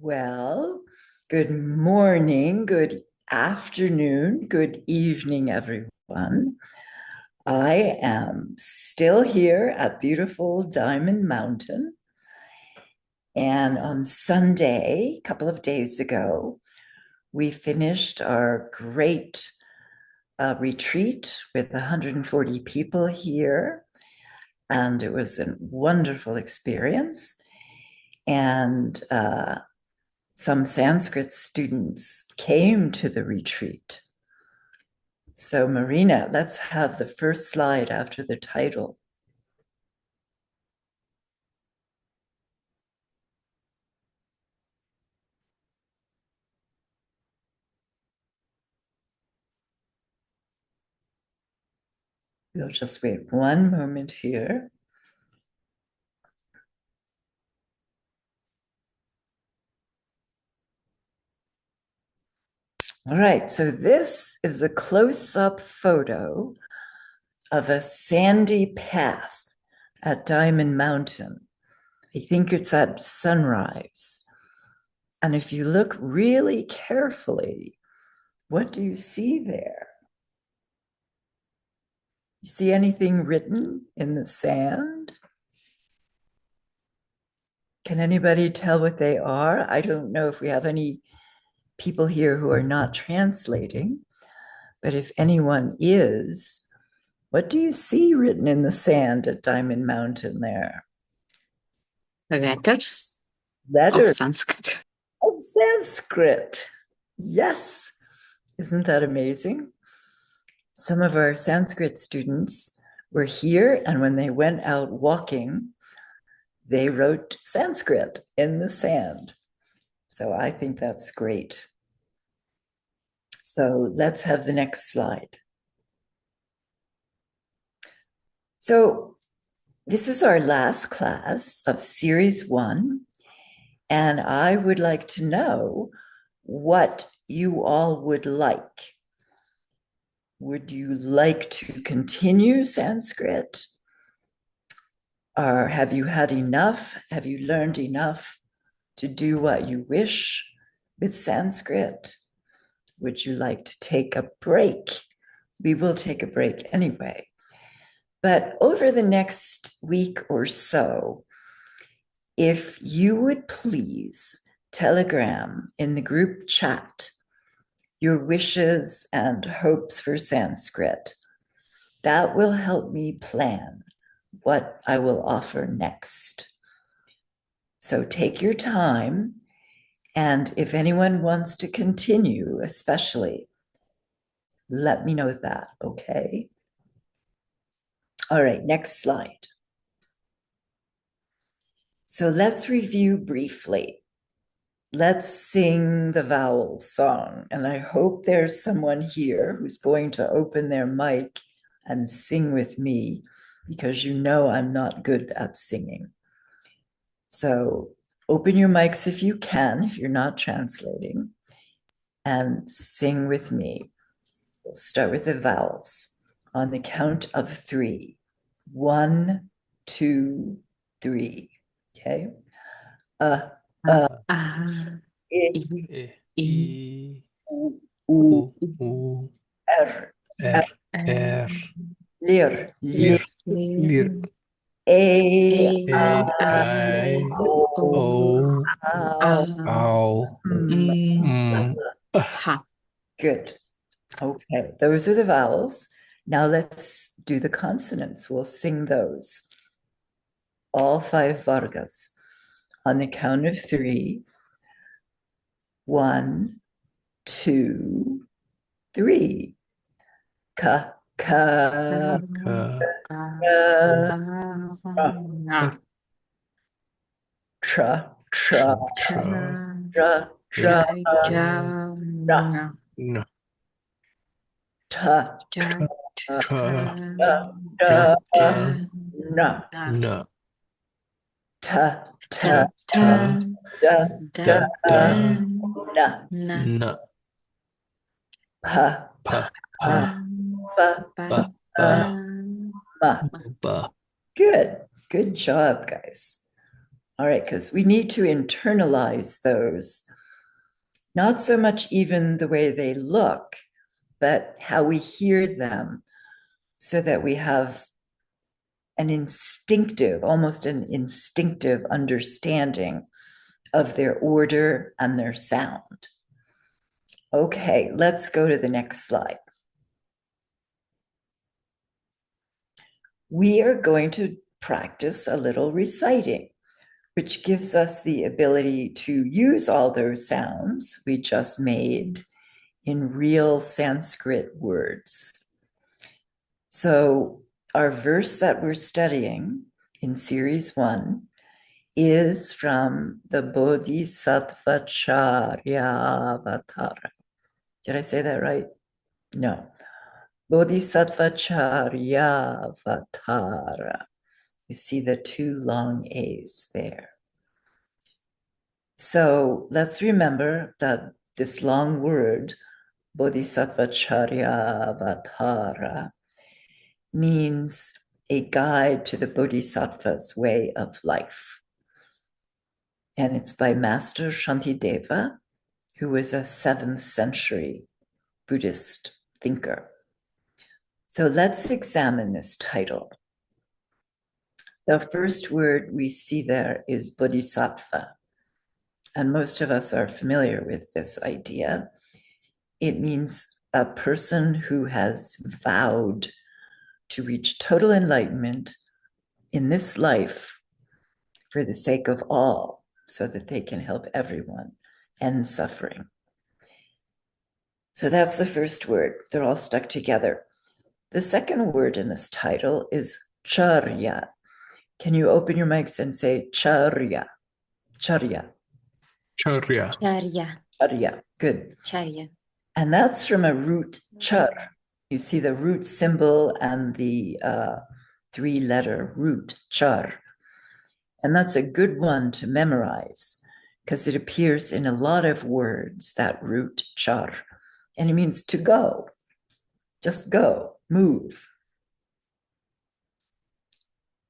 Well, good morning, good afternoon, good evening, everyone. I am still here at beautiful Diamond Mountain. And on Sunday, a couple of days ago, we finished our great retreat with 140 people here. And it was a wonderful experience. And some Sanskrit students came to the retreat. So, Marina, let's have the first slide after the title. We'll just wait one moment here. All right, so this is a close-up photo of a sandy path at Diamond Mountain. I think it's at sunrise. And if you look really carefully, what do you see there? You see anything written in the sand? Can anybody tell what they are? I don't know if we have any people here who are not translating, but if anyone is, what do you see written in the sand at Diamond Mountain there? Letters of Letters Sanskrit. of Sanskrit. Yes. Isn't that amazing? Some of our Sanskrit students were here, and when they went out walking, they wrote Sanskrit in the sand. So I think that's great. So let's have the next slide. So this is our last class of series 1, and I would like to know what you all would like. Would you like to continue Sanskrit? Or have you had enough? Have you learned enough to do what you wish with Sanskrit? Would you like to take a break? We will take a break anyway. But over the next week or so, if you would please telegram in the group chat your wishes and hopes for Sanskrit, that will help me plan what I will offer next. So take your time, and if anyone wants to continue, especially, let me know that, okay? All right, next slide. So let's review briefly. Let's sing the vowel song, and I hope there's someone here who's going to open their mic and sing with me, because you know I'm not good at singing. So open your mics if you can, if you're not translating, and sing with me. We'll start with the vowels on the count of 3. 1, 2, 3. Okay. Uh, Ah, I, I, I, U, U, U, U, R, R, R, R, Lir, Lir, Lir, Lir, A, A, I, I, O, O, Au, Ow, M. Ha. Good. Okay, those are the vowels. Now let's do the consonants. We'll sing those. All 5 vargas. On the count of 3. 1, 2, 3. Ka, ka, Ka, ra, ra. Tra, tra, Tra, ra, Ra, tra, ra. Na, Ta, Ta, Ta, ra, Ra, ra, Ra, na. Na, Ta, ta, Ta, Ta, da, Da, da, Da, na. Na, Pa, Pa, pa, Pa, pa, Ba, Ba, ma. Ba. Good. Good job, guys. All right, because we need to internalize those, not so much even the way they look, but how we hear them, so that we have almost an instinctive understanding of their order and their sound. Okay, let's go to the next slide. We are going to practice a little reciting, which gives us the ability to use all those sounds we just made in real Sanskrit words. So our verse that we're studying in series 1 is from the Bodhisattva Charyavatara. Did I say that right? No. Bodhisattva Charyavatara. You see the 2 long A's there. So let's remember that this long word, Bodhisattva Charyavatara, means a guide to the Bodhisattva's way of life. And it's by Master Shantideva, who was a 7th century Buddhist thinker. So let's examine this title. The first word we see there is bodhisattva. And most of us are familiar with this idea. It means a person who has vowed to reach total enlightenment in this life for the sake of all, so that they can help everyone end suffering. So that's the first word. They're all stuck together. The second word in this title is charya. Can you open your mics and say charya? Charya. Charya. Charya. Charya. Good. Charya. And that's from a root char. You see the root symbol and the 3-letter root char. And that's a good one to memorize, because it appears in a lot of words, that root char. And it means to go. Just go, move.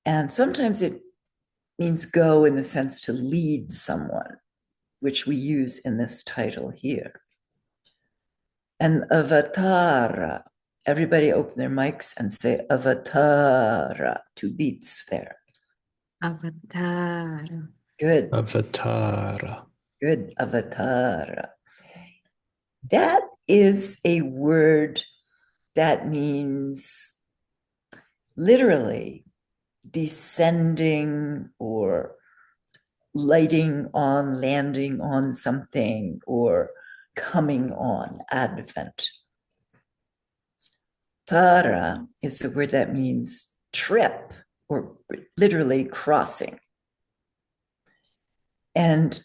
And sometimes it means go in the sense to lead someone, which we use in this title here. And avatara, everybody open their mics and say avatara, 2 beats there. Avatar. Good, Avatara. good, avatara. That is a word that means literally descending or lighting on, landing on something, or coming on, advent. Tara is a word that means trip, or literally crossing. And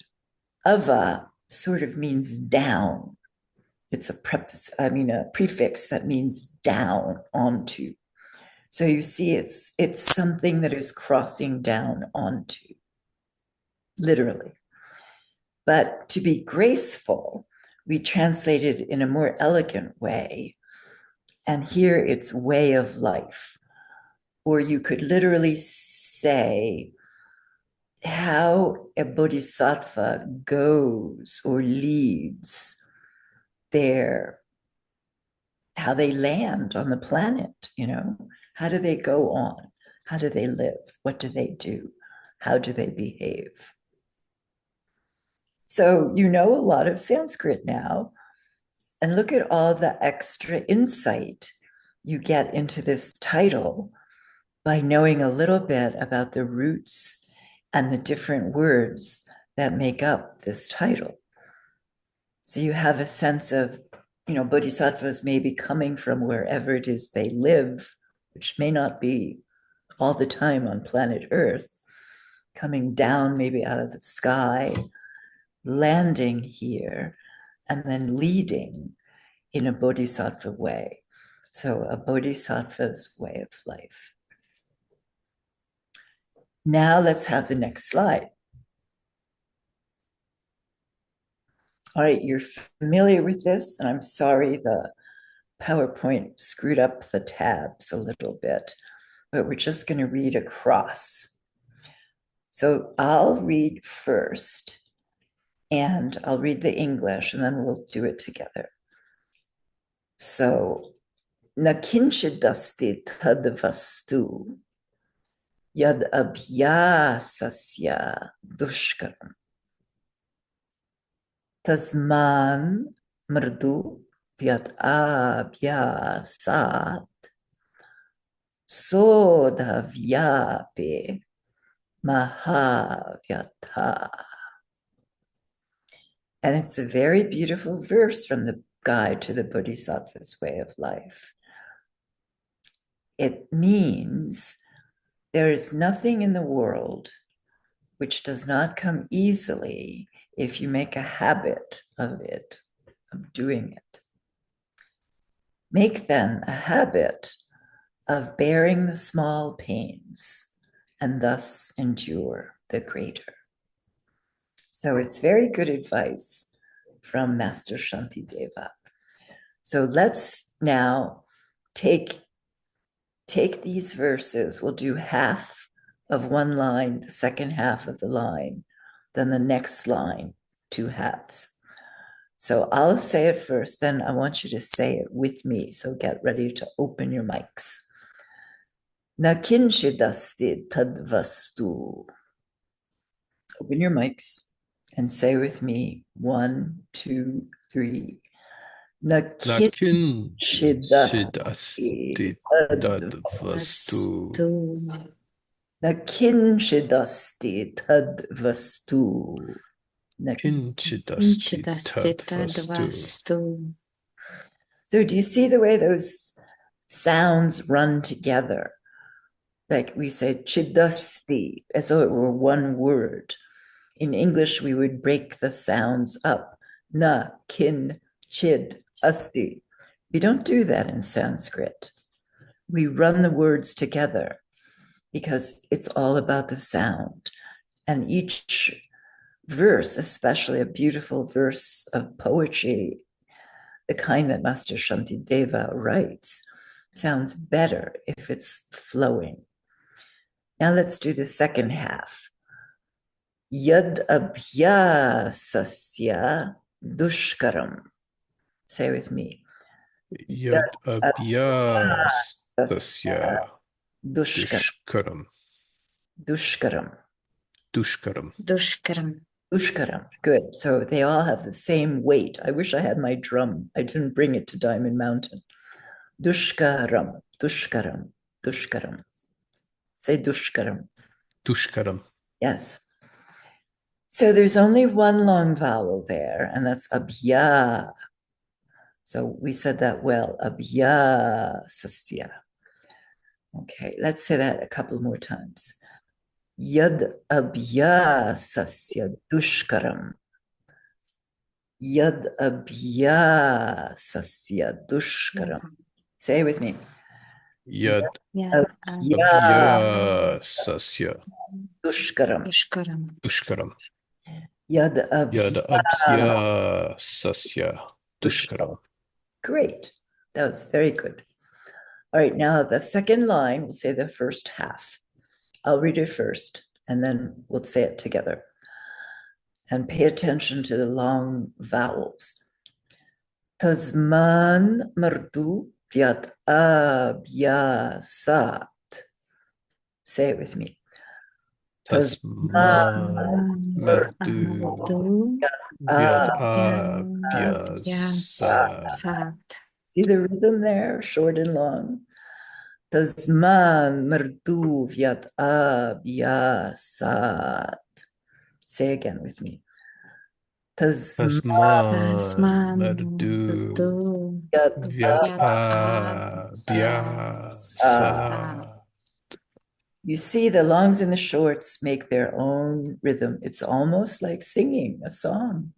ava sort of means down. It's a prefix that means down, onto. So you see, it's something that is crossing down onto, literally. But to be graceful, we translate it in a more elegant way. And here it's way of life. Or you could literally say how a bodhisattva goes or leads how they land on the planet, How do they go on? How do they live? What do they do? How do they behave? So you know a lot of Sanskrit now, and look at all the extra insight you get into this title by knowing a little bit about the roots and the different words that make up this title. So you have a sense of, bodhisattvas may be coming from wherever it is they live, which may not be all the time on planet Earth, coming down maybe out of the sky, landing here, and then leading in a bodhisattva way. So a bodhisattva's way of life. Now let's have the next slide. All right, you're familiar with this, and I'm sorry the PowerPoint screwed up the tabs a little bit, but we're just going to read across. So I'll read first, and I'll read the English, and then we'll do it together. So, na kinchidasti tadvastu yad abhyasasya dushkaram tasman mrdu vyat abhyasat sodhavyape mahavyata. And it's a very beautiful verse from the Guide to the Bodhisattva's Way of Life. It means there is nothing in the world which does not come easily if you make a habit of it, of doing it. Make then a habit of bearing the small pains and thus endure the greater. So it's very good advice from Master Shantideva. So let's now take these verses. We'll do half of one line, the second half of the line, then the next line, 2 halves. So I'll say it first, then I want you to say it with me. So get ready to open your mics. Na kinchidasti tadvastu. Open your mics and say with me, 1, 2, 3. Na kinchidasti tadvastu. Na kinchidasti tadvastu. Kinchidasti tadvastu. So do you see the way those sounds run together? Like we say chidasti, as though it were one word. In English, we would break the sounds up. Na, kin, chid, asti. We don't do that in Sanskrit. We run the words together because it's all about the sound. And each verse, especially a beautiful verse of poetry, the kind that Master Shantideva writes, sounds better if it's flowing. Now let's do the second half. Yad abhyasasya dushkaram. Say with me. Yad abhyasasya dushkaram. dushkaram. Dushkaram. Dushkaram. Dushkaram. Good. So they all have the same weight. I wish I had my drum. I didn't bring it to Diamond Mountain. Dushkaram. Dushkaram. Dushkaram. Say dushkaram. Dushkaram. Yes. So there's only one long vowel there, and that's abhya. So we said that well, abhyasasya. Okay, let's say that a couple more times. Yad abhyasasya dushkaram. Yad abhyasasya dushkaram. Say it with me. Yad abhyasasya dushkaram. Dushkaram. Yad abhyasasya dushkaram. Great. That was very good. All right, now the second line, we'll say the first half. I'll read it first, and then we'll say it together. And pay attention to the long vowels. Tasman mardu vyat abhyasat. Say it with me. Tasman mardu vyat abhyasat. See the rhythm there, short and long. Tasman mardu vyat abhyasat. Say again with me. Tasman mardu vyat abhyasat. You see, the longs and the shorts make their own rhythm. It's almost like singing a song.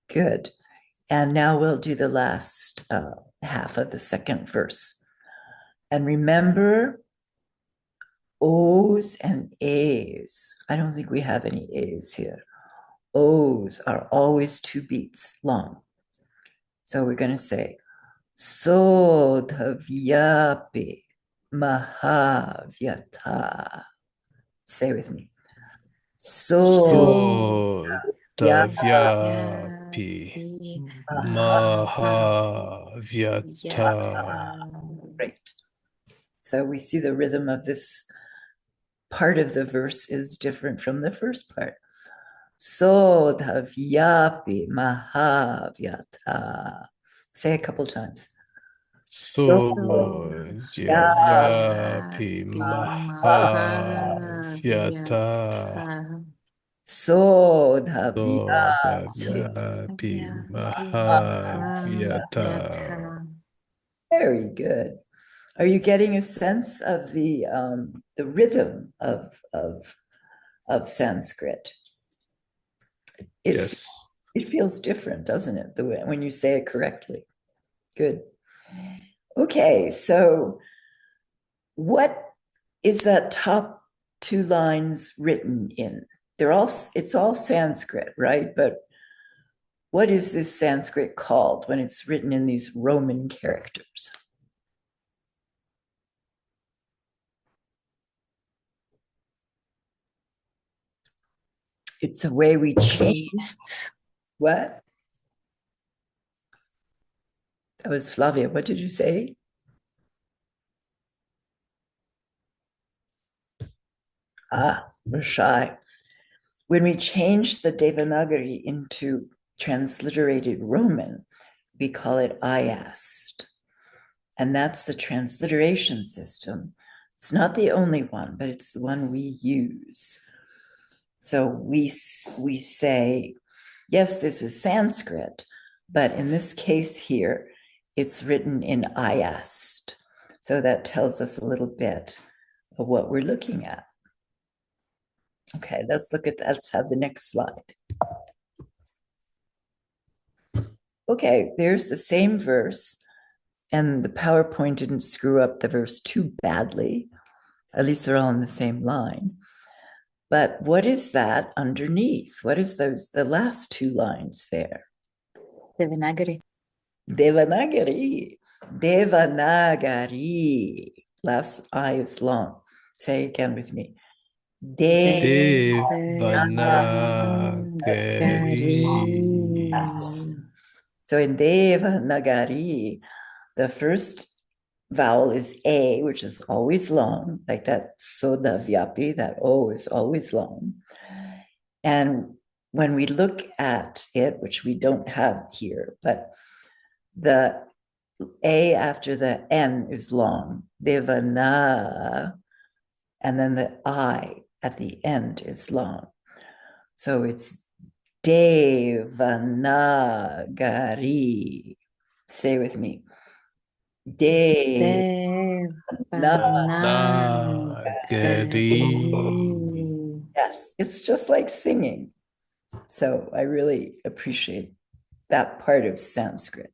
Good. And now we'll do the last half of the second verse. And remember, O's and A's. I don't think we have any A's here. O's are always 2 beats long. So we're going to say, Sodhavyapi Mahavyata. Say with me. So ya Sodavyapi Yapi Mahavyata. Great. So we see the rhythm of this part of the verse is different from the first part. Sodavyapi Mahavyata. Say a couple times. Sodavyapi Mahavyata. Sodavyapi Mahavyata. Very good. Are you getting a sense of the rhythm of Sanskrit? Yes. It feels different, doesn't it? The way when you say it correctly. Good. Okay, so what is that top two lines written in? It's all Sanskrit, right? But what is this Sanskrit called when it's written in these Roman characters? It's a way we change. What? That was Flavia. What did you say? We're shy. When we change the Devanagari into transliterated Roman, we call it IAST. And that's the transliteration system. It's not the only one, but it's the one we use. So we say, yes, this is Sanskrit, but in this case here, it's written in IAST. So that tells us a little bit of what we're looking at. Okay, let's have the next slide. Okay, there's the same verse, and the PowerPoint didn't screw up the verse too badly. At least they're all in the same line. But what is that underneath? What is the last two lines there? Devanagari. Devanagari. Devanagari. Last I is long. Say again with me. Devanagari. Yes. So in Devanagari, the first vowel is A, which is always long, like that Sodavyapi, that O is always long. And when we look at it, which we don't have here, but the A after the N is long, Devana, and then the I at the end is long. So it's Devanagari. Say with me. Devanagari. Yes, it's just like singing. So I really appreciate that part of Sanskrit.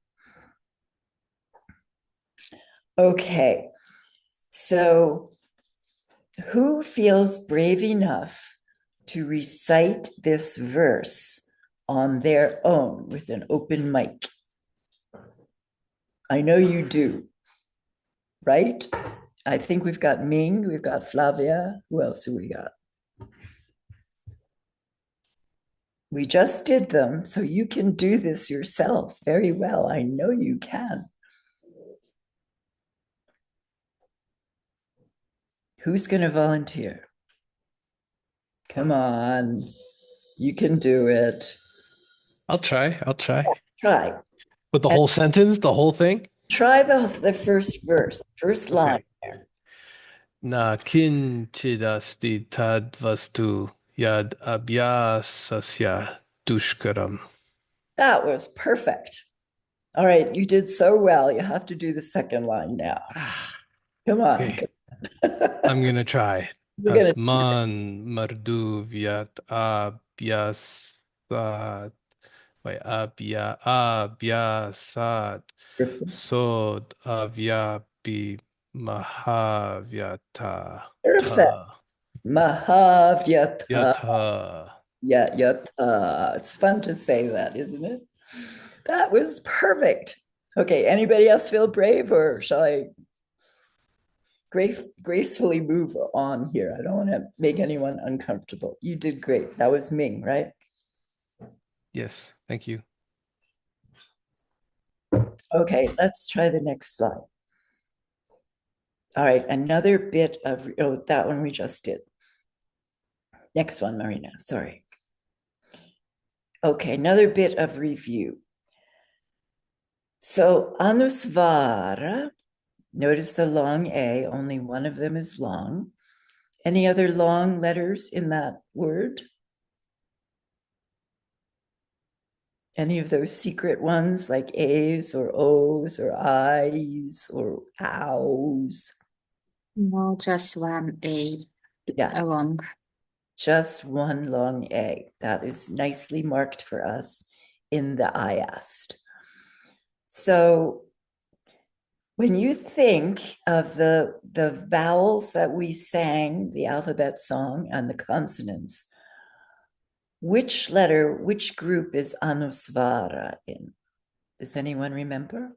Okay, so who feels brave enough to recite this verse on their own with an open mic? I know you do, right? I think we've got Ming, we've got Flavia. Who else do we got? We just did them, so you can do this yourself very well. I know you can. Who's going to volunteer? Come on. You can do it. I'll try. Try. With the whole sentence, the whole thing? Try the first verse, first line. Okay. Na kinchidasti tadvastu yad abhyasasya dushkaram. That was perfect. All right, you did so well. You have to do the second line now. Come on. Okay. I'm gonna try. Asman mardu vyat abhyasat abhyasat sod avyapi mahavyata. Perfect. Mahavyata. Yata. Yeah, yata. It's fun to say that, isn't it? That was perfect. Okay, anybody else feel brave or shall I? gracefully move on here. I don't want to make anyone uncomfortable. You did great. That was Ming, right? Yes, thank you. Okay, let's try the next slide. All right, another bit of, oh, that one we just did. Next one, Marina, sorry. Okay, another bit of review. So Anusvara, notice the long A, only one of them is long. Any other long letters in that word? Any of those secret ones like A's or O's or I's or Ows? No, just one A Yeah, along. just one long A. That is nicely marked for us in the IAST. So when you think of the vowels that we sang, the alphabet song, and the consonants, which letter, which group is Anusvara in? Does anyone remember?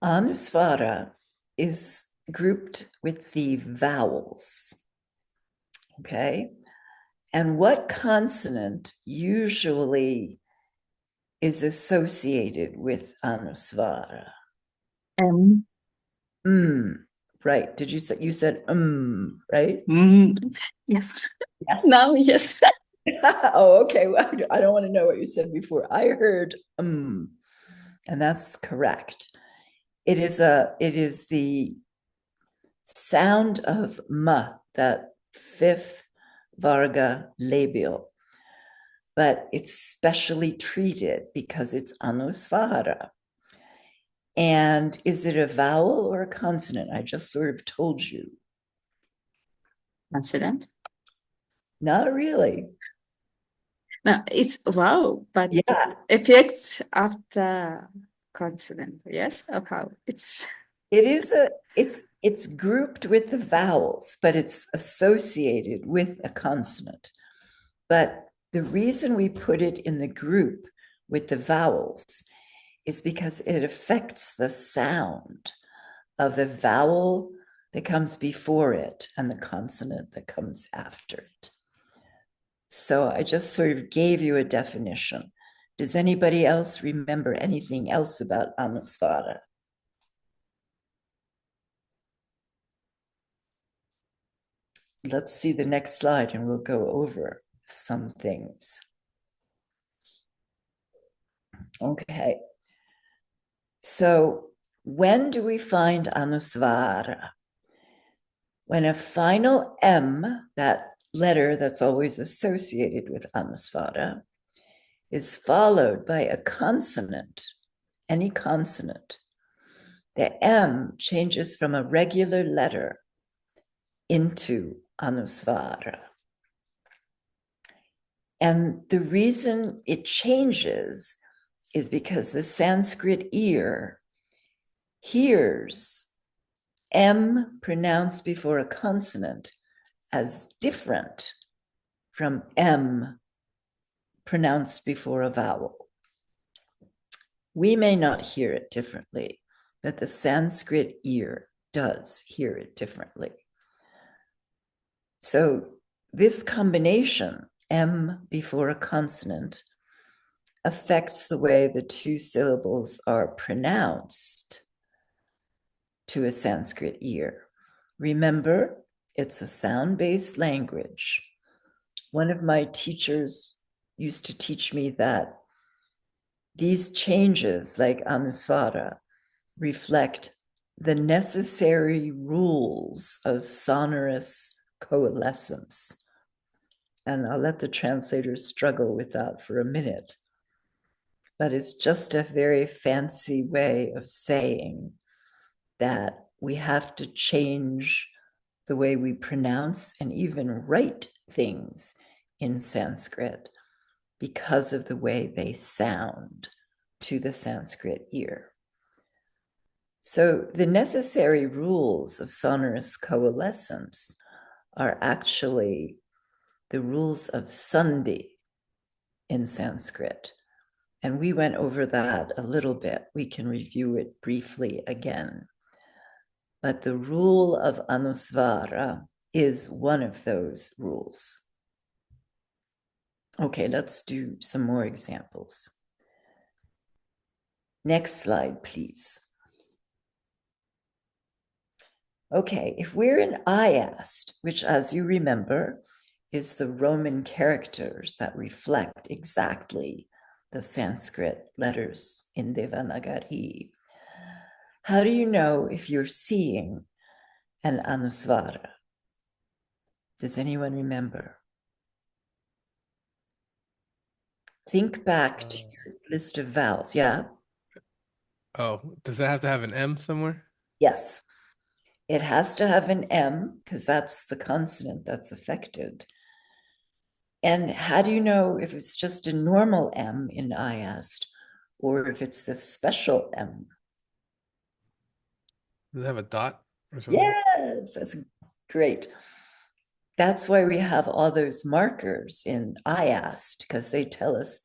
Anusvara is grouped with the vowels. Okay. And what consonant usually is associated with Anusvara? M. Right. Did you say, you said right? Yes. Yes. Now, yes. Oh, okay. Well, I don't want to know what you said before. I heard and that's correct. It is the sound of ma, that fifth varga labial, but it's specially treated because it's anusvara. And is it a vowel or a consonant? I just sort of told you. Consonant? Not really. No, it's wow, but Yeah. effects after consonant, yes? Or how? It's it's grouped with the vowels, but it's associated with a consonant. But the reason we put it in the group with the vowels is because it affects the sound of the vowel that comes before it and the consonant that comes after it. So I just sort of gave you a definition. Does anybody else remember anything else about Anusvara? Let's see the next slide and we'll go over some things. Okay. So when do we find Anusvara? When a final M, that letter that's always associated with Anusvara, is followed by a consonant, any consonant, the M changes from a regular letter into Anusvara. And the reason it changes is because the Sanskrit ear hears M pronounced before a consonant as different from M pronounced before a vowel. We may not hear it differently, but the Sanskrit ear does hear it differently. So this combination, M before a consonant, affects the way the two syllables are pronounced to a Sanskrit ear. Remember, it's a sound-based language. One of my teachers used to teach me that these changes, like Anusvara, reflect the necessary rules of sonorous coalescence. And I'll let the translators struggle with that for a minute. But it's just a very fancy way of saying that we have to change the way we pronounce and even write things in Sanskrit because of the way they sound to the Sanskrit ear. So the necessary rules of sonorous coalescence are actually the rules of sandhi in Sanskrit. And we went over that a little bit. We can review it briefly again. But the rule of Anusvara is one of those rules. Okay, let's do some more examples. Next slide, please. Okay, if we're in Ayast, which, as you remember, is the Roman characters that reflect exactly the Sanskrit letters in Devanagari, how do you know if you're seeing an Anusvara? Does anyone remember? Think back to your list of vowels. Yeah? Oh, does that have to have an M somewhere? Yes. It has to have an M because that's the consonant that's affected. And how do you know if it's just a normal M in Ayast or if it's the special M? Does it have a dot or something? Yes, that's great. That's why we have all those markers in Ayast, because they tell us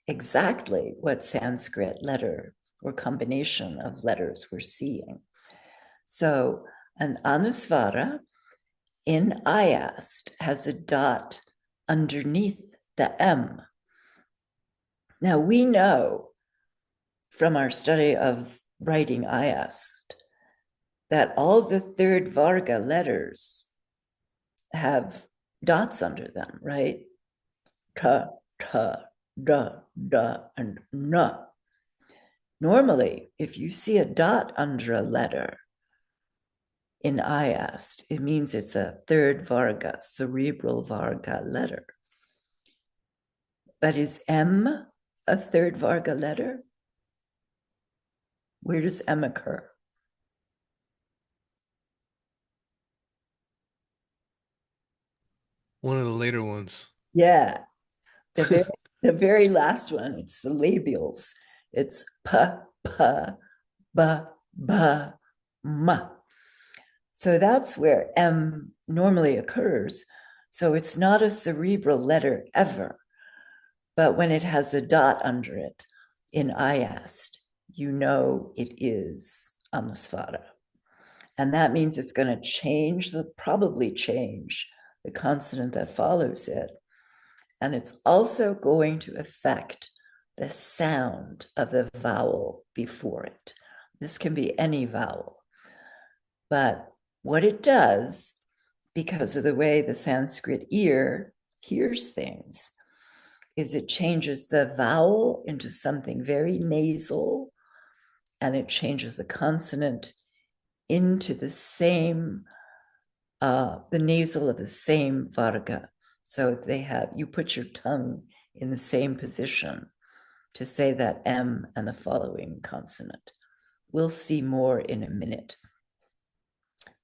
exactly what Sanskrit letter or combination of letters we're seeing. So an Anusvara in Ayast has a dot underneath the M. Now we know from our study of writing Ayast that all the third Varga letters have dots under them, right? Ta, ta, da, da, and na. Normally, if you see a dot under a letter in Ayast, it means it's a third Varga, cerebral Varga letter. But is M a third Varga letter? Where does M occur? One of the later ones. Yeah, the very last one, it's the labials. It's p, p, b, b, m. So that's where M normally occurs. So it's not a cerebral letter ever. But when it has a dot under it in Ayast, you know it is Anusvara. And that means it's going to probably change the consonant that follows it. And it's also going to affect the sound of the vowel before it. This can be any vowel. But what it does, because of the way the Sanskrit ear hears things, is it changes the vowel into something very nasal, and it changes the consonant into the same, the nasal of the same varga. So you put your tongue in the same position to say that M and the following consonant. We'll see more in a minute.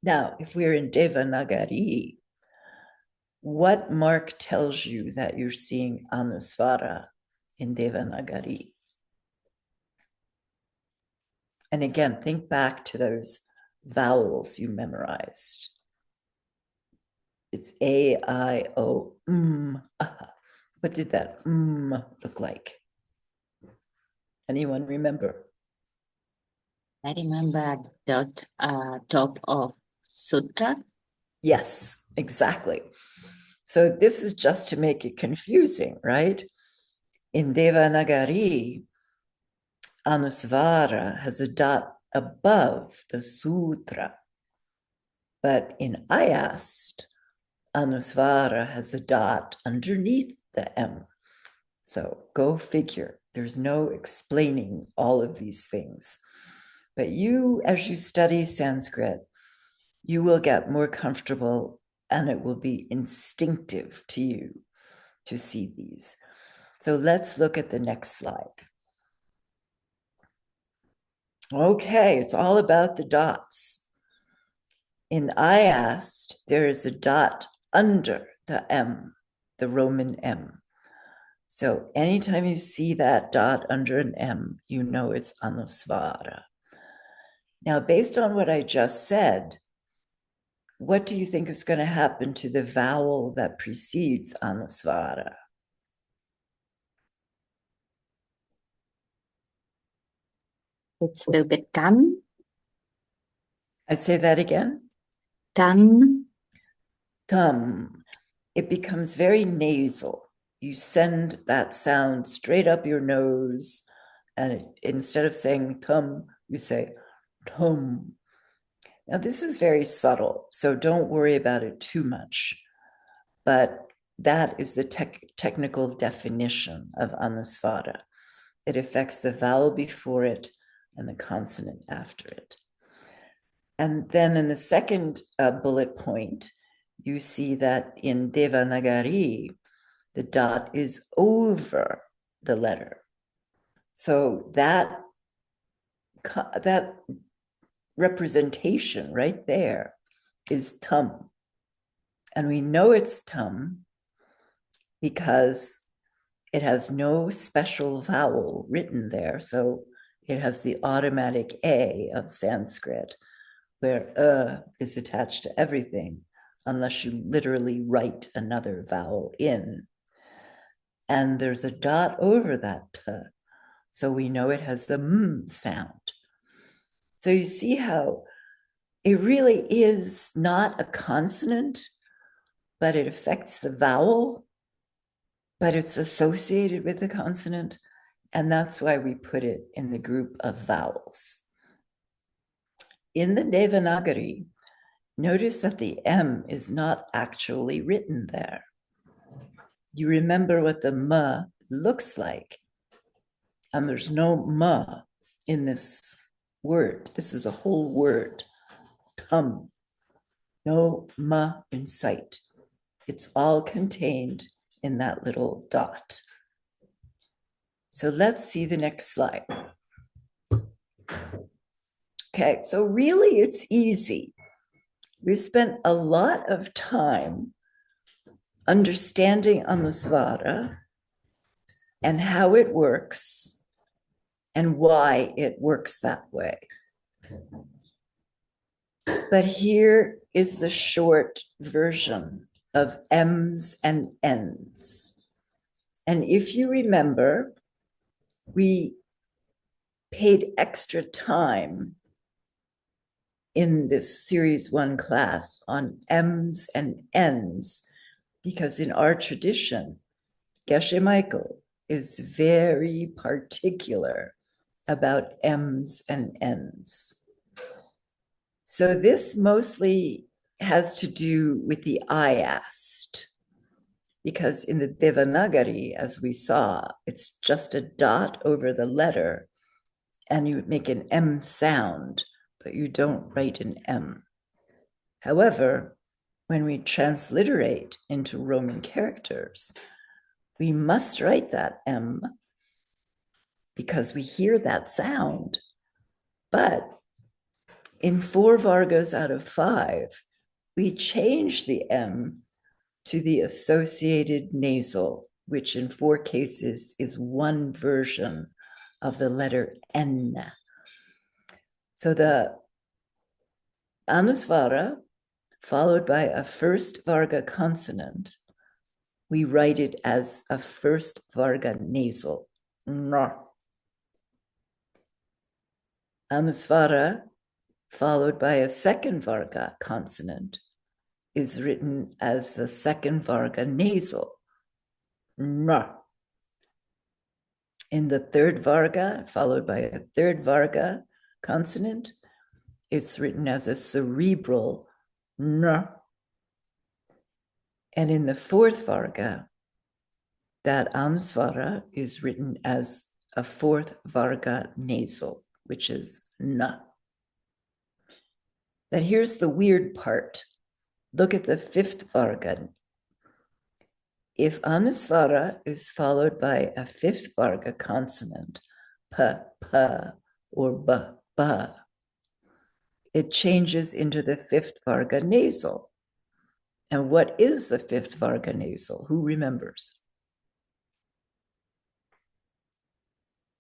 Now, if we're in Devanagari, what mark tells you that you're seeing Anusvara in Devanagari? And again, think back to those vowels you memorized. It's A, I, O, What did that look like? Anyone remember? I remember dot top of sutra. Yes, exactly. So this is just to make it confusing, right? In Devanagari, Anusvara has a dot above the sutra. But in Ayast, Anusvara has a dot underneath the M. So go figure. There's no explaining all of these things. But you, as you study Sanskrit, you will get more comfortable and it will be instinctive to you to see these. So let's look at the next slide. Okay, it's all about the dots. In Ayast, there is a dot under the M, the Roman M. So anytime you see that dot under an M, you know it's Anusvara. Now, based on what I just said, what do you think is going to happen to the vowel that precedes Anusvara? It's a little bit done. I say that again. Done. Tum. It becomes very nasal. You send that sound straight up your nose, and instead of saying tum, you say tum. Now, this is very subtle, so don't worry about it too much. But that is the technical definition of anusvara. It affects the vowel before it and the consonant after it. And then in the second bullet point, you see that in Devanagari, the dot is over the letter. So that representation right there is tum. And we know it's tum because it has no special vowel written there. So it has the automatic A of Sanskrit, where is attached to everything, unless you literally write another vowel in. And there's a dot over that t, so we know it has the m sound. So you see how it really is not a consonant, but it affects the vowel, but it's associated with the consonant, and that's why we put it in the group of vowels. In the Devanagari, notice that the M is not actually written there. You remember what the M looks like, and there's no M in this word. This is a whole word, tum. No M in sight. It's all contained in that little dot. So let's see the next slide. Okay, so really it's easy. We spent a lot of time understanding anusvara and how it works and why it works that way. But here is the short version of M's and N's. And if you remember, we paid extra time in this series 1 class on M's and N's because in our tradition, Geshe Michael is very particular about M's and N's. So this mostly has to do with the ayast, because in the Devanagari, as we saw, it's just a dot over the letter and you make an M sound, but you don't write an M. However, when we transliterate into Roman characters, we must write that M because we hear that sound. But in 4 Vargas out of 5, we change the M to the associated nasal, which in 4 cases is one version of the letter N. So the anusvara, followed by a first Varga consonant, we write it as a first Varga nasal. Anusvara, followed by a second Varga consonant, is written as the second Varga nasal. In the third Varga, followed by a third Varga consonant, it's written as a cerebral n. And in the fourth Varga, that anusvara is written as a fourth Varga nasal, which is n. Then here's the weird part. Look at the fifth Varga. If anusvara is followed by a fifth Varga consonant, p, or b, it changes into the fifth Varga nasal. And what is the fifth Varga nasal? Who remembers?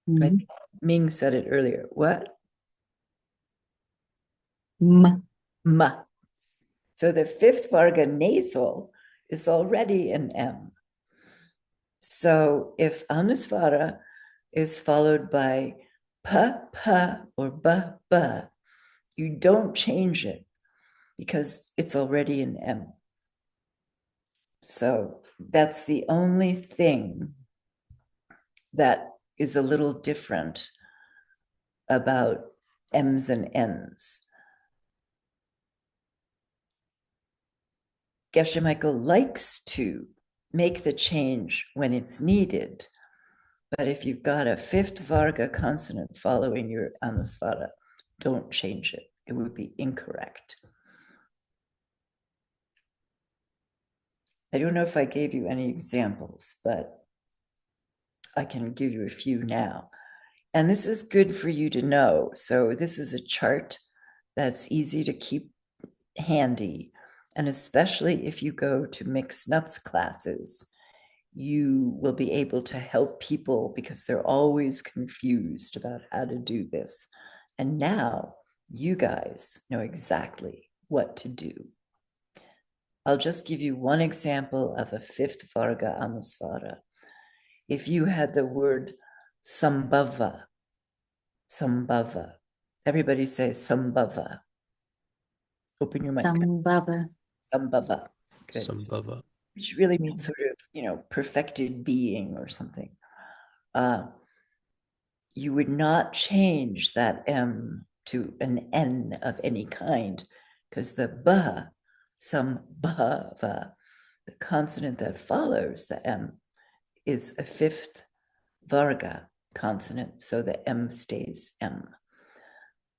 I think Ming said it earlier. What? M. M. So the fifth Varga nasal is already an M. So if anusvara is followed by or b, you don't change it because it's already an M. So that's the only thing that is a little different about M's and N's. Geshe Michael likes to make the change when it's needed, but if you've got a fifth Varga consonant following your Anusvara, don't change it. It would be incorrect. I don't know if I gave you any examples, but I can give you a few now. And this is good for you to know. So this is a chart that's easy to keep handy. And especially if you go to mixed nuts classes, you will be able to help people because they're always confused about how to do this. And now you guys know exactly what to do. I'll just give you one example of a fifth Varga Anusvara. If you had the word sambhava, everybody say sambhava. Open your mic. Sambhava. Sambhava. Good. Sambhava. Which really means sort of, perfected being or something. You would not change that M to an N of any kind because the B, sambhava, the consonant that follows the M, is a fifth Varga consonant, so the M stays M.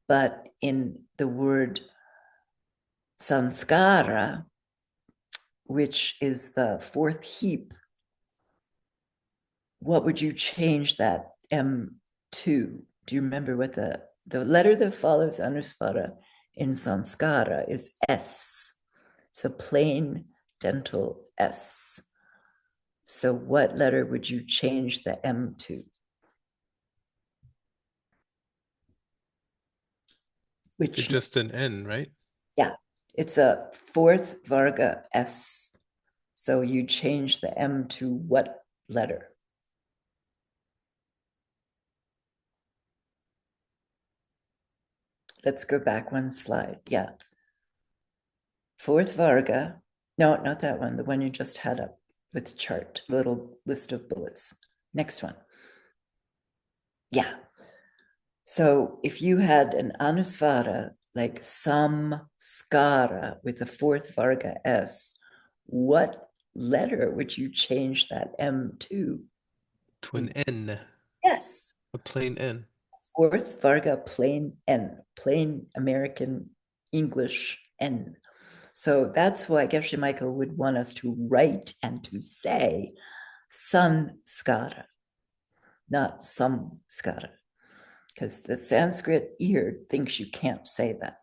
But in the word sanskara, which is the fourth heap, what would you change that M to? Do you remember what the letter that follows Anusvara in sanskara is S? It's a plain dental S. So what letter would you change the M to? It's just an N, right? Yeah, it's a fourth Varga S. So you change the M to what letter? Let's go back one slide. Yeah. Fourth Varga. No, not that one. The one you just had up with the chart, little list of bullets. Next one. Yeah. So if you had an Anusvara like samskara with the fourth Varga S, what letter would you change that M to? To an N. Yes. A plain N. Fourth Varga plain N, plain American English N. So that's why Geshe Michael would want us to write and to say sanskara, not samskara, because the Sanskrit ear thinks you can't say that.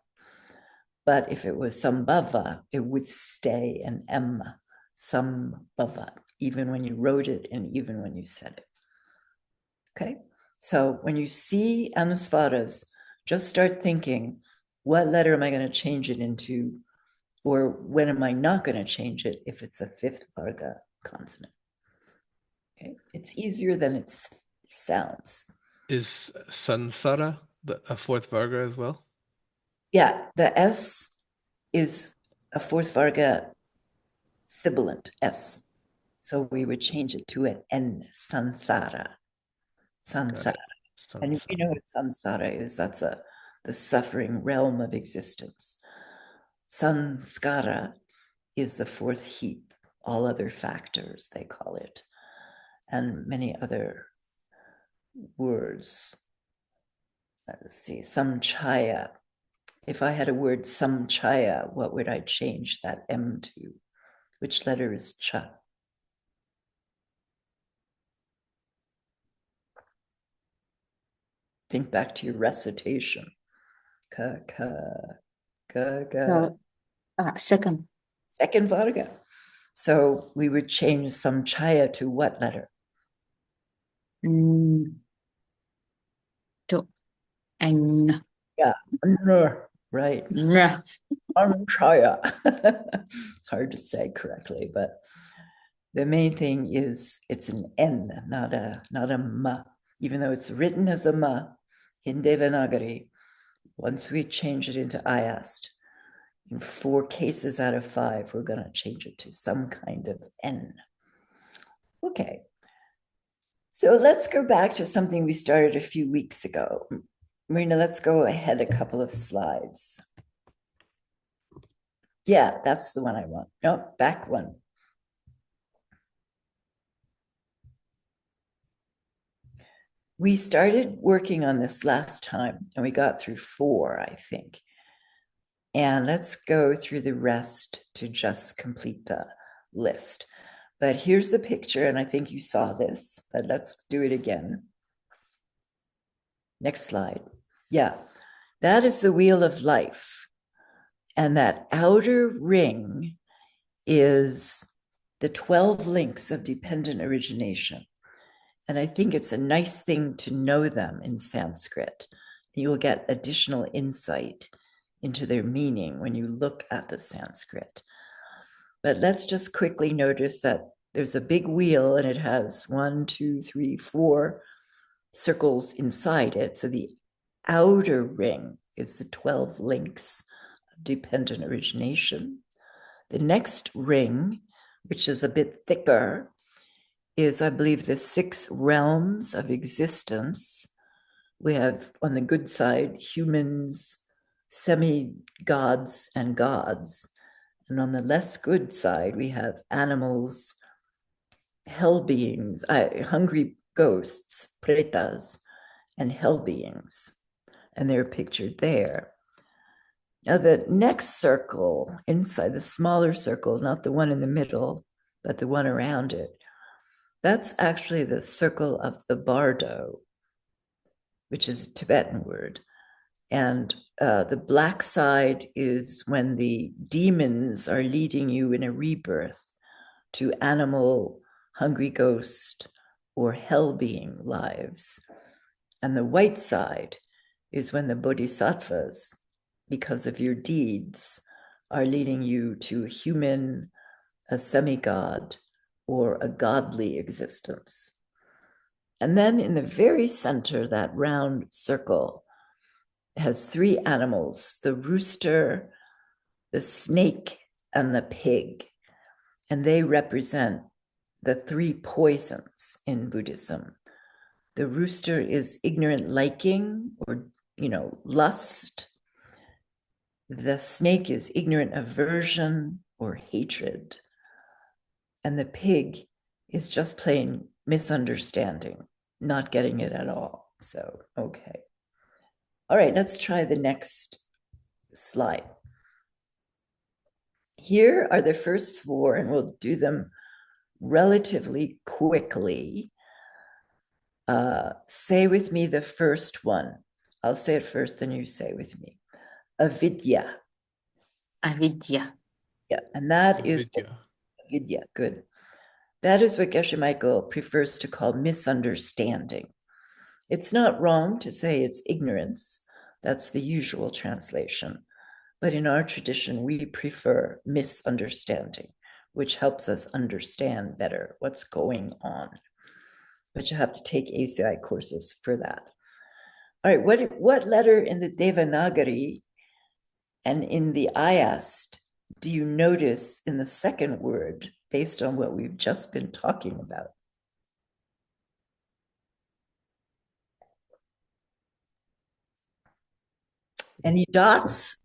But if it was sambhava, it would stay an M, sambhava, even when you wrote it and even when you said it. Okay, so when you see Anusvaras, just start thinking, what letter am I going to change it into? Or when am I not going to change it if it's a fifth Varga consonant? Okay, it's easier than it sounds. Is Sansara a fourth Varga as well? Yeah, the S is a fourth Varga sibilant S. So we would change it to an N, sansara. Sansara. And you know what samsara is? That's the suffering realm of existence. Sanskara is the fourth heap, all other factors, they call it, and many other words. Let's see, samchaya. If I had a word samchaya, what would I change that M to? Which letter is cha? Think back to your recitation. Ka, ka, ka, ka. Second. Second Varga. So we would change samchaya to what letter? To N. Yeah, right. Yeah. Samchaya. It's hard to say correctly, but the main thing is it's an N, not a ma. Even though it's written as a ma, in Devanagari, once we change it into Ayast, in 4 cases out of 5, we're going to change it to some kind of N. Okay. So let's go back to something we started a few weeks ago. Marina, let's go ahead a couple of slides. Yeah, that's the one I want. No, back one. We started working on this last time and we got through 4, I think. And let's go through the rest to just complete the list. But here's the picture, and I think you saw this, but let's do it again. Next slide. Yeah, that is the wheel of life. And that outer ring is the 12 links of dependent origination. And I think it's a nice thing to know them in Sanskrit. You will get additional insight into their meaning when you look at the Sanskrit. But let's just quickly notice that there's a big wheel and it has 1, 2, 3, 4 circles inside it. So the outer ring is the 12 links of dependent origination. The next ring, which is a bit thicker, is, I believe, the 6 realms of existence. We have, on the good side, humans, semi-gods, and gods. And on the less good side, we have animals, hell beings, hungry ghosts, pretas, and hell beings. And they're pictured there. Now, the next circle, inside the smaller circle, not the one in the middle, but the one around it, that's actually the circle of the bardo, which is a Tibetan word. And the black side is when the demons are leading you in a rebirth to animal, hungry ghost, or hell being lives. And the white side is when the bodhisattvas, because of your deeds, are leading you to a human, a semi-god, or a godly existence. And then in the very center, that round circle has 3 animals, the rooster, the snake, and the pig. And they represent the 3 poisons in Buddhism. The rooster is ignorant liking or, lust. The snake is ignorant aversion or hatred. And the pig is just plain misunderstanding, not getting it at all. So, okay. All right, let's try the next slide. Here are the first 4, and we'll do them relatively quickly. Say with me the first one. I'll say it first, then you say with me. Avidya. Avidya. Yeah, and that is Vidya. avidya. Good. That is what Geshe Michael prefers to call misunderstanding. It's not wrong to say it's ignorance. That's the usual translation. But in our tradition, we prefer misunderstanding, which helps us understand better what's going on. But you have to take ACI courses for that. All right, what letter in the Devanagari and in the Ayast do you notice in the second word based on what we've just been talking about? Any dots?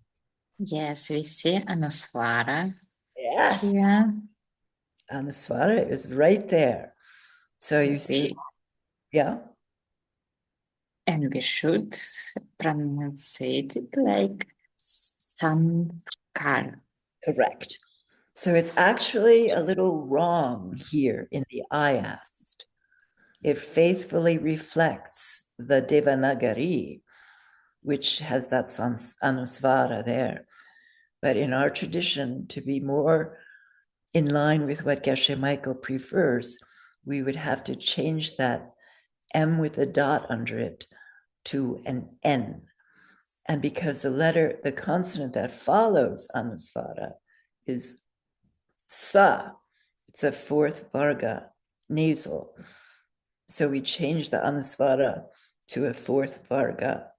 Yes, we see Anuswara. Yes. Yeah. Anuswara is right there. So you see, yeah. And we should pronounce it like Sanskar. Correct. So it's actually a little wrong here in the Ayast. It faithfully reflects the Devanagari, which has that Anusvara there. But in our tradition, to be more in line with what Geshe Michael prefers, we would have to change that M with a dot under it to an N. And because the consonant that follows Anusvara is Sa, it's a 4th Varga nasal. So we change the Anusvara to a 4th Varga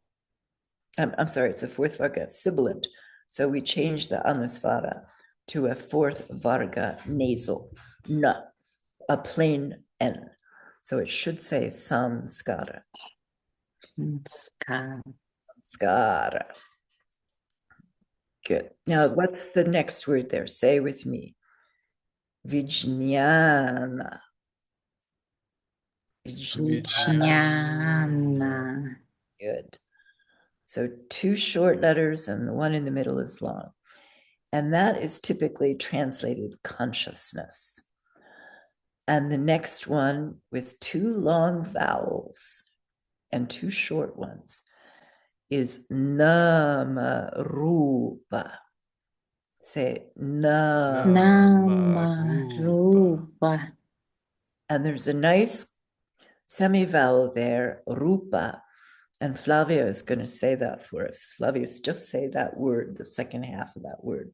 I'm sorry, it's a fourth varga sibilant. So we change the anusvara to a fourth varga nasal, n, a plain N. So it should say samskara. Sanskara. Samskara. Good. Now, what's the next word there? Say with me. Vijnana. Vijnana. Good. So 2 short letters and the one in the middle is long. And that is typically translated consciousness. And the next one with 2 long vowels and 2 short ones is Namarupa. Say Namarupa. And there's a nice semi-vowel there, rupa. And Flavia is going to say that for us. Flavia, just say that word, the second half of that word.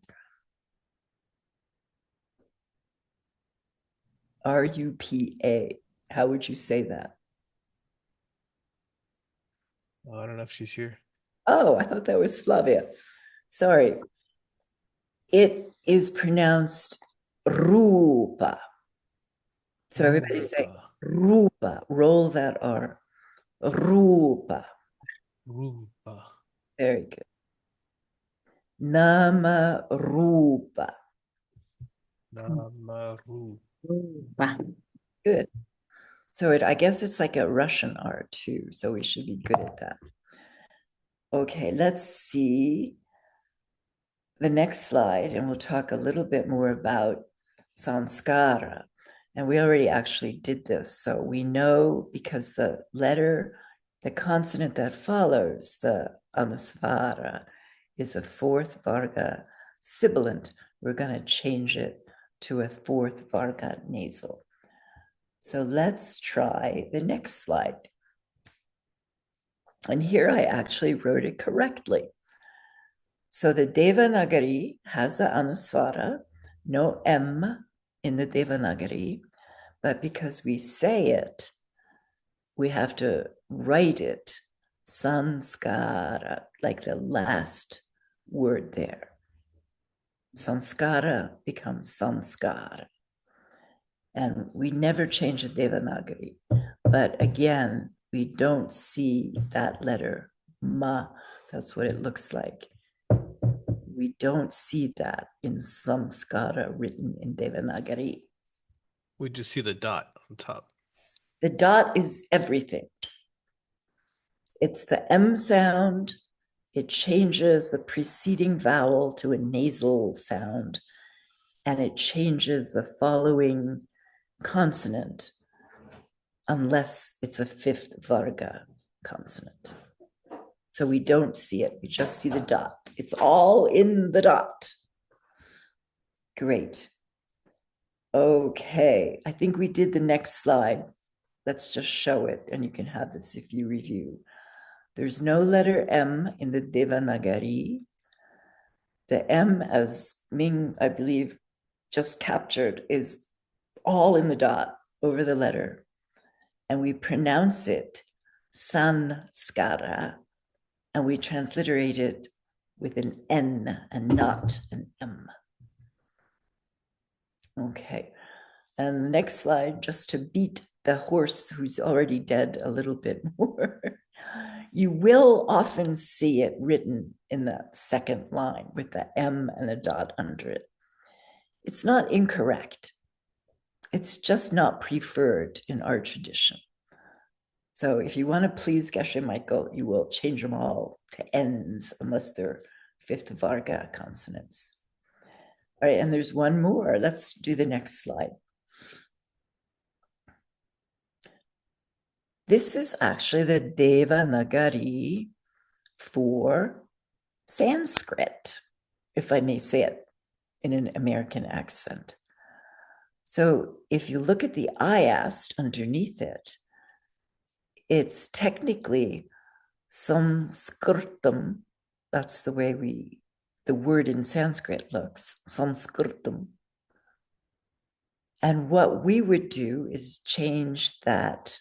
R-U-P-A. How would you say that? Oh, I don't know if she's here. Oh, I thought that was Flavia. Sorry. It is pronounced rupa. So everybody say rupa. Roll that R. Rupa. Rupa. Very good. Nama rupa. Namarupa. Good. So I guess it's like a Russian R too. So we should be good at that. Okay, let's see the next slide, and we'll talk a little bit more about samskara. And we already actually did this. So we know because the letter, the consonant that follows the anusvara is a fourth varga sibilant. We're going to change it to a fourth varga nasal. So let's try the next slide. And here I actually wrote it correctly. So the Devanagari has the anusvara, no M in the Devanagari, but because we say it, we have to write it samskara, like the last word there. Samskara becomes samskara. And we never change the Devanagari. But again, we don't see that letter, ma. That's what it looks like. We don't see that in samskara written in Devanagari. We just see the dot on top. The dot is everything. It's the M sound. It changes the preceding vowel to a nasal sound, and it changes the following consonant unless it's a fifth varga consonant. So we don't see it. We just see the dot. It's all in the dot. Great. Okay, I think we did the next slide. Let's just show it, and you can have this if you review. There's no letter M in the Devanagari. The M, as Ming, I believe, just captured, is all in the dot over the letter. And we pronounce it sanskara, and we transliterate it with an N and not an M. Okay, and the next slide, just to beat the horse who's already dead a little bit more. You will often see it written in that second line with the M and a dot under it. It's not incorrect. It's just not preferred in our tradition. So if you want to please Geshe Michael, you will change them all to N's unless they're fifth varga consonants. All right, and there's one more. Let's do the next slide. This is actually the Devanagari for Sanskrit, if I may say it in an American accent. So if you look at the ayast underneath it, it's technically Sanskritam. That's the way the word in Sanskrit looks, Sanskritam. And what we would do is change that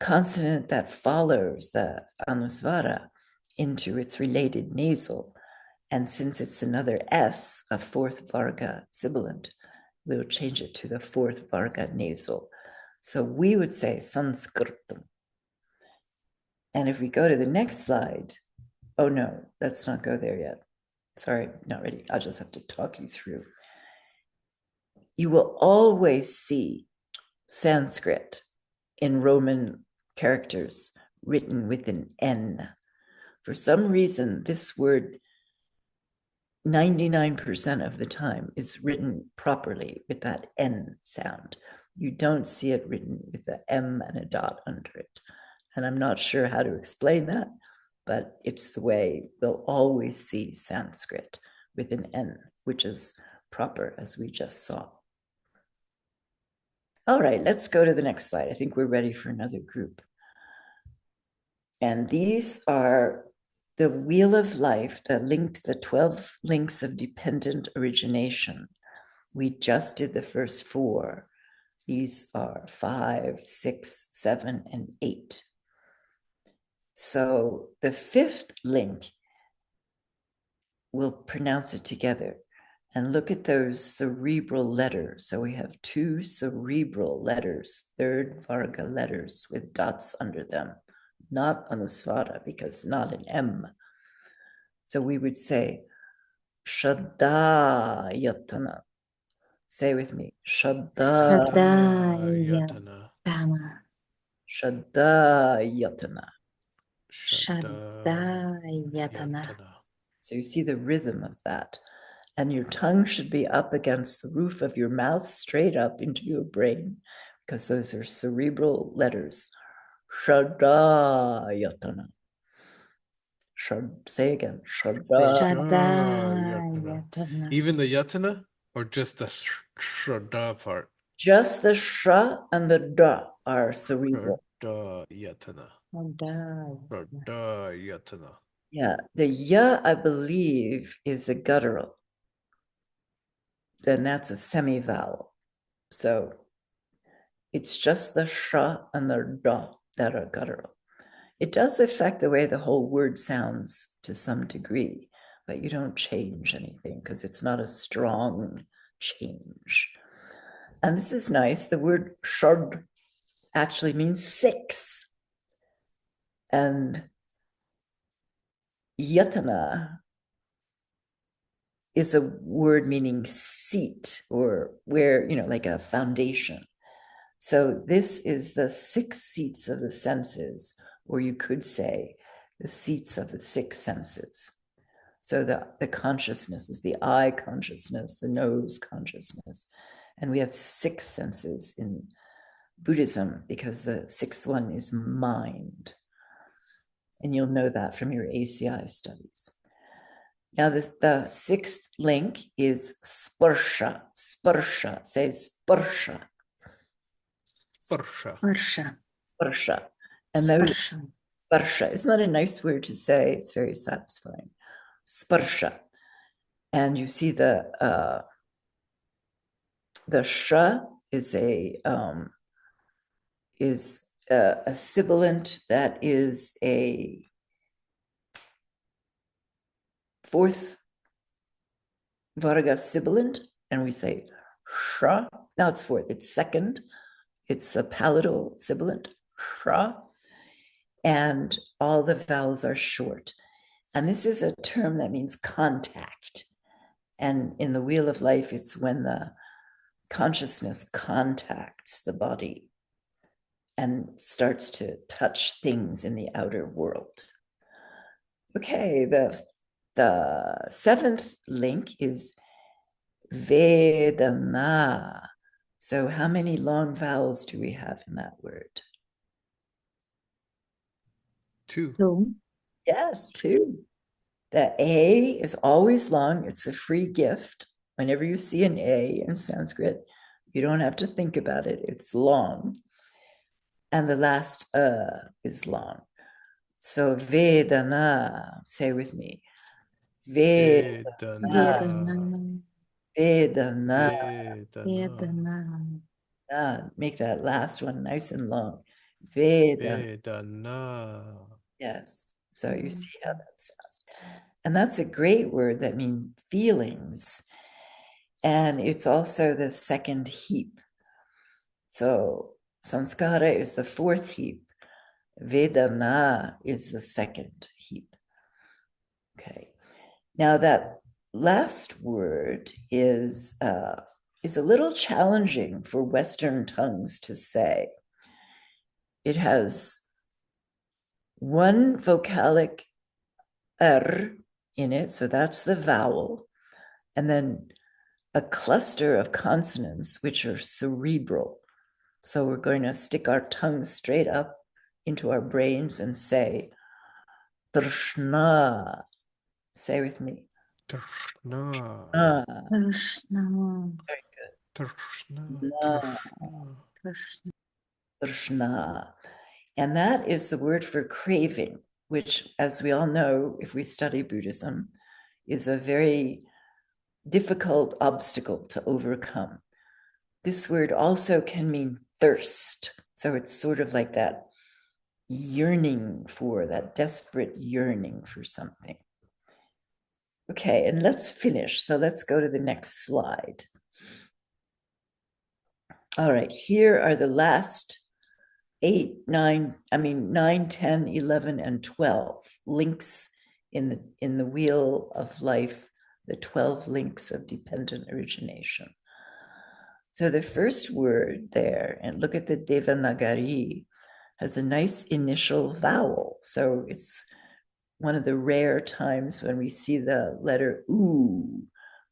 consonant that follows the anusvara into its related nasal. And since it's another S, a fourth Varga sibilant, we'll change it to the fourth Varga nasal. So we would say Sanskritam. And if we go to the next slide, oh no, let's not go there yet. Sorry, not ready. I'll just have to talk you through. You will always see Sanskrit in Roman characters written with an N. For some reason, this word 99% of the time is written properly with that N sound. You don't see it written with the M and a dot under it. And I'm not sure how to explain that, but it's the way we'll always see Sanskrit with an N, which is proper, as we just saw. All right, let's go to the next slide. I think we're ready for another group. And these are the wheel of life that linked the 12 links of dependent origination. We just did the first 4. These are 5, 6, 7, and 8. So the 5th link, we'll pronounce it together. And look at those cerebral letters. So we have 2 cerebral letters, 3rd Varga letters with dots under them, not anusvara because not an M. So we would say Shraddha Yatana. Say with me, Shraddha Yatana. Shraddha Yatana. Shaddayatana. So you see the rhythm of that. And your tongue should be up against the roof of your mouth, straight up into your brain, because those are cerebral letters. Shraddha-yatana. Say again. Shaddayatana. Even the yatana or just the shraddha part? Just the shra and the da are cerebral. Shraddha yatana. Shraddha yatana. Yeah, the ya, I believe, is a guttural. Then that's a semi-vowel. So it's just the shra and the da that are guttural. It does affect the way the whole word sounds to some degree, but you don't change anything because it's not a strong change. And this is nice. The word shad actually means 6. And yatana is a word meaning seat or where, like a foundation. So this is the 6 seats of the senses, or you could say the seats of the 6 senses. So the consciousness is the eye consciousness, the nose consciousness. And we have 6 senses in Buddhism because the 6th one is mind. And you'll know that from your ACI studies. Now, the 6th link is sparsha. Sparsha. Say sparsha. Sparsha. Sparsha. And sparsha is not a nice word to say. It's very satisfying. Sparsha. And you see the sha is a sibilant that is a 4th Varga sibilant, and we say shra. Now it's 4th, it's 2nd. It's a palatal sibilant, shra, and all the vowels are short. And this is a term that means contact. And in the wheel of life, it's when the consciousness contacts the body and starts to touch things in the outer world. Okay, the 7th link is Vedana. So how many long vowels do we have in that word? 2. Yes, 2. The A is always long. It's a free gift. Whenever you see an A in Sanskrit, you don't have to think about it. It's long. And the last is long. So Vedana, say with me. Vedana. Vedana. Make that last one nice and long. Vedana. Vedana. Yes. So you see how that sounds. And that's a great word that means feelings. And it's also the second heap. So Sanskara is the fourth heap. Vedana is the second heap. Okay. Now that last word is a little challenging for Western tongues to say. It has one vocalic R in it, so that's the vowel, and then a cluster of consonants which are cerebral. So we're going to stick our tongue straight up into our brains and say, Drshna. Say with me. Drshna. Krishna. Drshna. Na. Krishna. Drshna. And that is the word for craving, which, as we all know, if we study Buddhism, is a very difficult obstacle to overcome. This word also can mean thirst. So it's sort of like that yearning for, that desperate yearning for something. Okay, and let's finish. So let's go to the next slide. All right, here are the last 9, 10, 11, and 12 links in the wheel of life, the 12 links of dependent origination. So the first word there, and look at the Devanagari, has a nice initial vowel. So it's one of the rare times when we see the letter U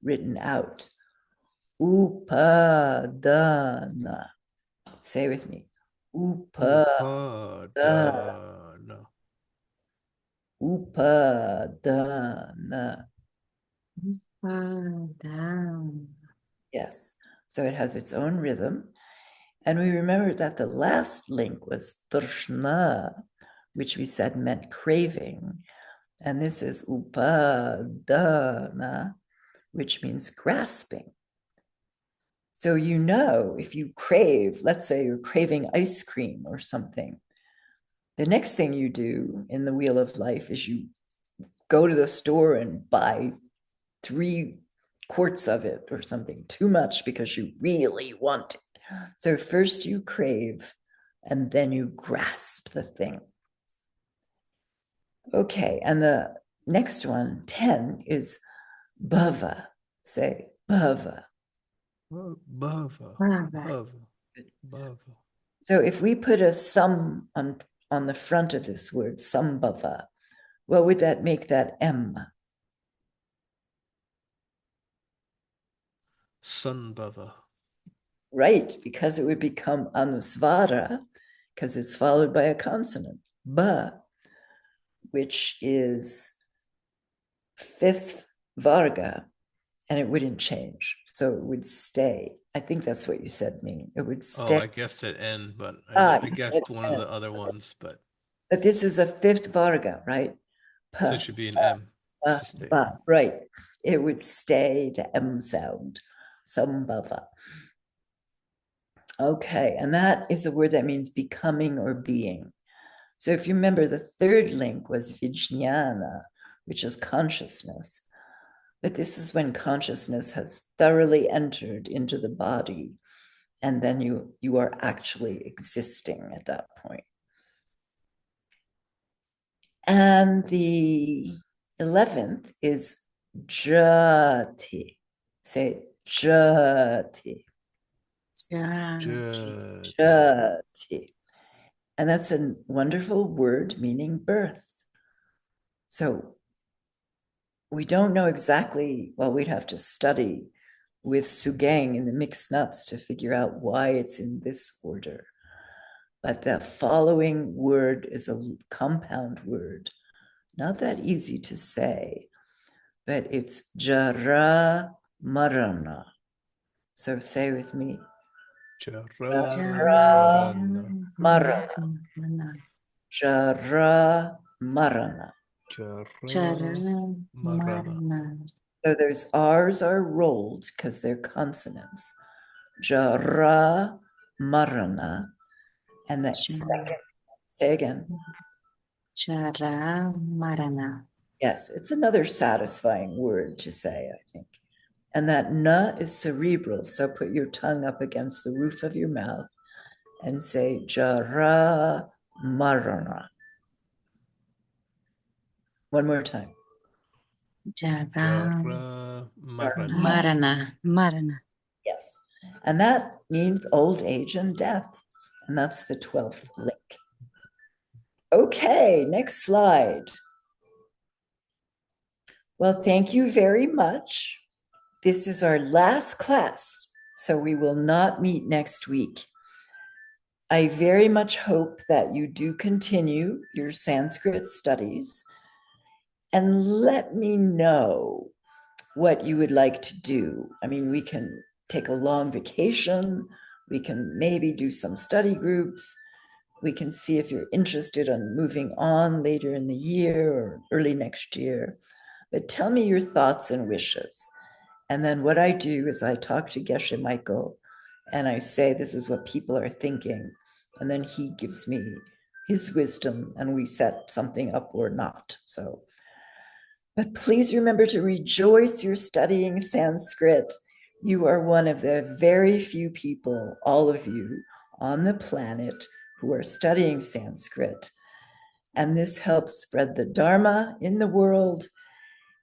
written out. Upadana. Say with me. Upadana. Upadana. Upadana. Down. Yes. So it has its own rhythm. And we remember that the last link was drshna, which we said meant craving. And this is upadana, which means grasping. So you know, if you crave, let's say you're craving ice cream or something, the next thing you do in the wheel of life is you go to the store and buy 3 quarts of it or something, too much because you really want it. So first you crave and then you grasp the thing. Okay, and the next one, 10, is bhava. Say bhava. Bhava. Bhava. Bhava. Bhava. So if we put a sum on the front of this word, sambhava, what would that make that M? Sunbhava. Right, because it would become anusvara, because it's followed by a consonant, ba, which is 5th varga, and it wouldn't change. So it would stay. I think that's what you said, me. It would stay. Oh, I guessed at N, but I guessed one of the other ones, but this is a 5th varga, right? Pa, so it should be an M. right. It would stay the M sound, sambhava. Okay, and that is a word that means becoming or being. So if you remember, the third link was vijnana, which is consciousness. But this is when consciousness has thoroughly entered into the body, and then you are actually existing at that point. And the 11th is jati. Say jati. Jati. And that's a wonderful word meaning birth. So we don't know exactly, well, we'd have to study with Sugang in the mixed nuts to figure out why it's in this order. But the following word is a compound word, not that easy to say, but it's jara marana. So say with me. Jara Marana. Jara marana. Marana. So those R's are rolled because they're consonants. Jara marana. And that Cha- second, say again. Chara Marana. Yes, it's another satisfying word to say, I think. And that na is cerebral. So put your tongue up against the roof of your mouth and say Jara Marana. One more time. Jara Jara Marana. Marana. Marana. Yes. And that means old age and death. And that's the 12th link. Okay, next slide. Well, thank you very much. This is our last class, so we will not meet next week. I very much hope that you do continue your Sanskrit studies and let me know what you would like to do. I mean, we can take a long vacation, we can maybe do some study groups, we can see if you're interested in moving on later in the year or early next year. But tell me your thoughts and wishes. And then what I do is I talk to Geshe Michael and I say, this is what people are thinking. And then he gives me his wisdom and we set something up or not. So, but please remember to rejoice you're studying Sanskrit. You are one of the very few people, all of you, on the planet who are studying Sanskrit. And this helps spread the Dharma in the world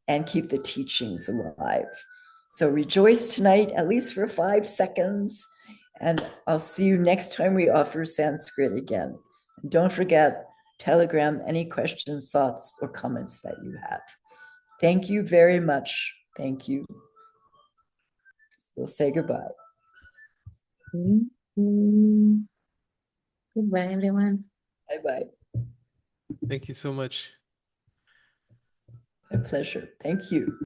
and keep the teachings alive. So rejoice tonight, at least for 5 seconds. And I'll see you next time we offer Sanskrit again. And don't forget, Telegram any questions, thoughts, or comments that you have. Thank you very much. Thank you. We'll say goodbye. Mm. Goodbye, everyone. Bye-bye. Thank you so much. My pleasure. Thank you.